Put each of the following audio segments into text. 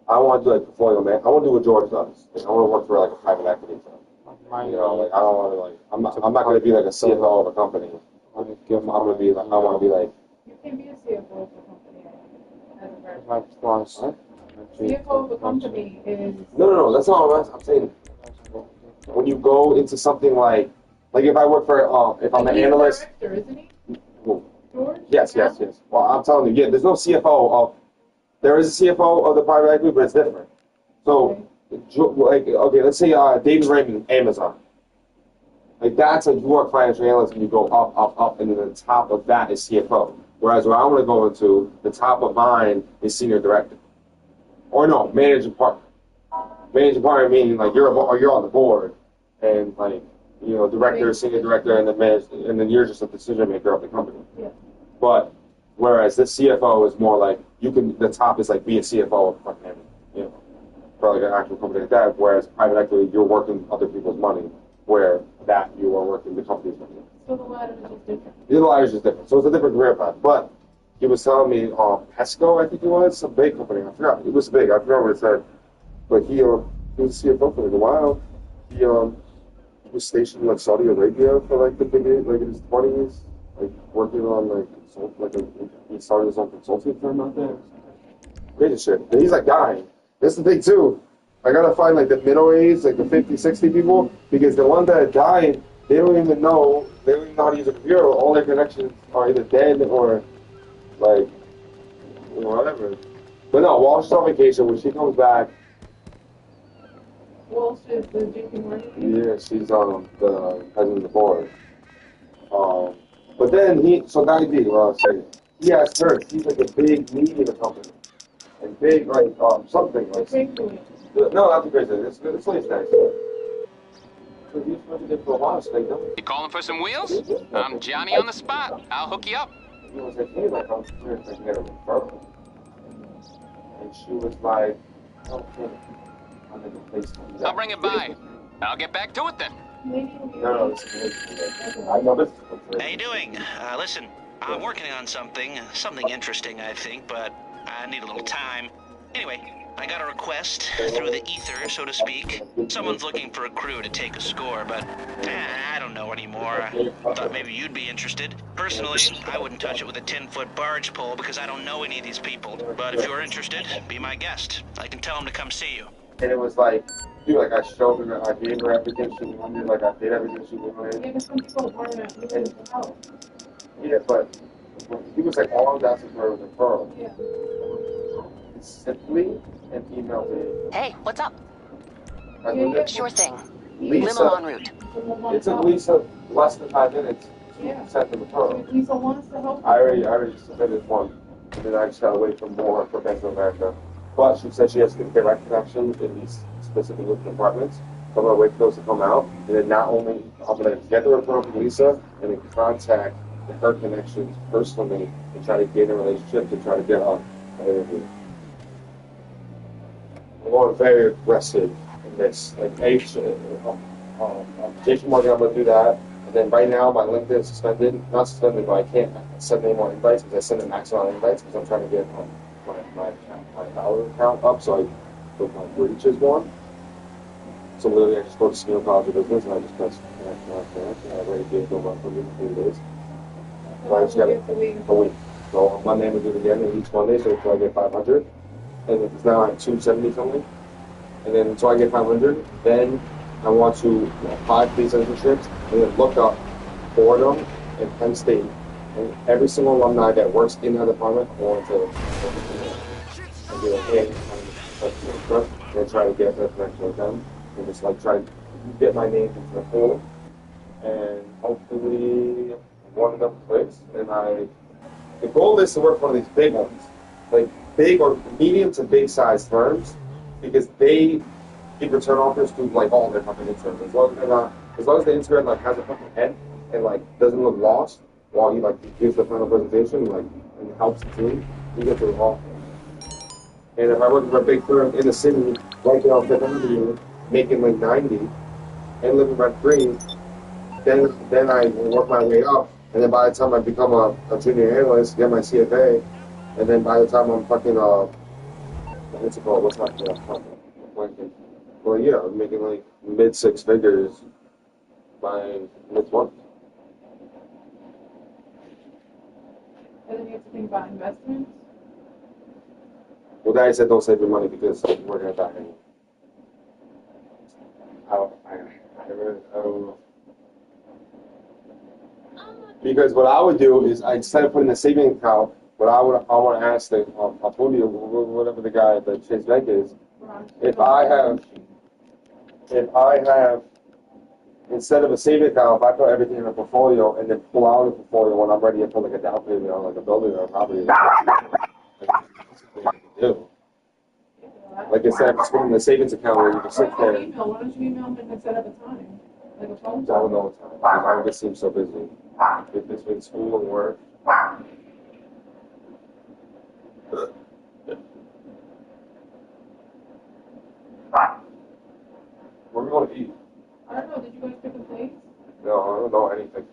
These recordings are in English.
I want to do like portfolio man. I want to do what George does. Like, I want to work for like a private equity firm. You know, like I don't want to like. I'm not going to be like a CFO of a company. I'm going to be like. I want to be like. You can be a CFO of a company as a person. My plus. CFO of a company is. No. That's not what I'm saying. When you go into something like if I work for if I'm an analyst. Director, isn't he? Well, George? yes. Well, I'm telling you, yeah. There's no CFO of. There is a CFO of the private equity, but it's different. So, like, okay, let's say David Raymond, Amazon. Like, that's you work financial analyst, and you go up, and then the top of that is CFO. Whereas what I want to go into, the top of mine is senior director, or no, managing partner. Managing partner meaning like you're on the board, and like director, senior director, and then you're just a decision maker of the company. Yeah. But whereas this CFO is more like the top is like be a CFO of a company, for like an actual company like that. Whereas private equity, you're working other people's money, where that you are working the company's money. So the ladder is just different. The ladder is just different. So it's a different career path. But he was telling me, Pesco, I think it was, some big company. I forgot. It was big. I forgot what it said. But he was a CFO for like a while. He was stationed in like Saudi Arabia for like the beginning, like in his 20s, like working on he started his own consulting firm out there. Crazy shit. And he's like dying. That's the thing too. I gotta find like the middle age, like the 50, 60 people, because the ones that died, they don't even know how to use a computer. All their connections are either dead or like whatever. But no, Walsh is on vacation. When she comes back, Walsh is the JP Morgan. yeah, she's the president of the board. But then Guy D, what I was saying, he asked her. She's like a big media company and big like something like. No, not the crazy. It's really nice. You calling for some wheels? I'm Johnny on the spot. I'll hook you up. He was like, hey, like, I'm curious if I can get a referral. And she was like, okay, I'm in the place. I'll bring it by. I'll get back to it then. No, this is I know this. How you doing? Listen, I'm working on something interesting, I think, but I need a little time. Anyway, I got a request through the ether, so to speak. Someone's looking for a crew to take a score, but I don't know anymore. I thought maybe you'd be interested. Personally, I wouldn't touch it with a 10-foot barge pole because I don't know any of these people. But if you're interested, be my guest. I can tell them to come see you. And it was like, dude, like I showed her, I gave her everything she wanted, like I did everything she wanted. Even some people weren't willing to help. Yeah, but he was like, all I was asking for was a referral. Yeah. It's simply an email to Hey, what's up? Sure thing. Lisa, Limo en route. it took Lisa less than 5 minutes to send the referral. Lisa wants to help. I already submitted one, and then I just gotta wait for more for Bank of America. But she said she has direct connections in these specific departments. So I'm gonna wait for those to come out, and then not only I'm gonna get the referral from Lisa, and then contact her connections personally and try to get a relationship to try to get on an interview. I'm going very aggressive in this. Like, JP Morgan, I'm going to do that. And then right now, my LinkedIn is suspended. Not suspended, but I can't send any more invites because I send a max amount of invites because I'm trying to get my dollar account up so my reach is one. So literally, I just go to Smith College of Business and I just press connect, and I already gave over 103 days. So I just got a week. So on Monday, I'm going to do it again, and each Monday, so until I get 500. And it's now at 270 something. And then until I get 500, then I want to apply for these internships and then look up Fordham and Penn State. And every single alumni that works in that department, I want to be like, hey, and try to get that connection with them. And just like try to get my name into the pool. And hopefully one of them clicks. And the goal is to work for one of these big ones. Like big or medium to big size firms, because they give return offers to like all their fucking interns. As long as the intern like has a fucking head and like doesn't look lost while he like gives the final presentation, like and helps the team, he gets a offer. And if I work for a big firm in the city, right now Fifth Avenue, making like 90 and living rent free, then I will work my way up. And then by the time I become a junior analyst, get my CFA, and then by the time I'm fucking What's it called? What's not like, well, yeah, I'm making like mid six figures by next month. And then you have to think about investments. Well, Daddy said don't save your money because we're gonna die anyway. I don't know. Because what I would do is, instead of putting a savings account, I want to ask the whatever the guy at the Chase Bank is, if I have instead of a savings account, if I put everything in a portfolio and then pull out a portfolio when I'm ready to put like a down payment on like a building or a property, do. Like instead of just putting in the savings account where you just sit there. Why don't you email them and set up a time? Like a phone I don't know what time. I just seem so busy. Between school and work. Where are we going to eat? I don't know. Did you guys pick a place? No, I don't know anything.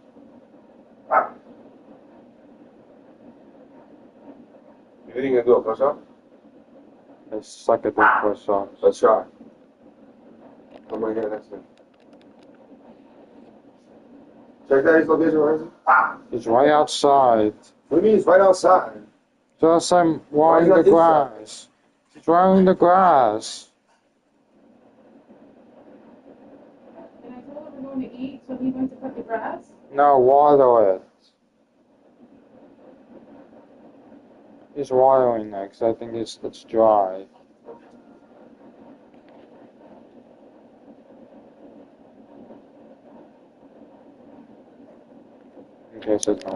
You think you can do a push-up? Let's suck at the push-ups. Let's try. I'm right here next to him. Check that his location, where is it? It's right outside. What do you mean it's right outside? Just I'm Why is watering the that inside? grass. It's watering the grass. And I told him we're going to eat, so he went to cut the grass. No, water it. He's watering it because I think it's dry. In case it's not.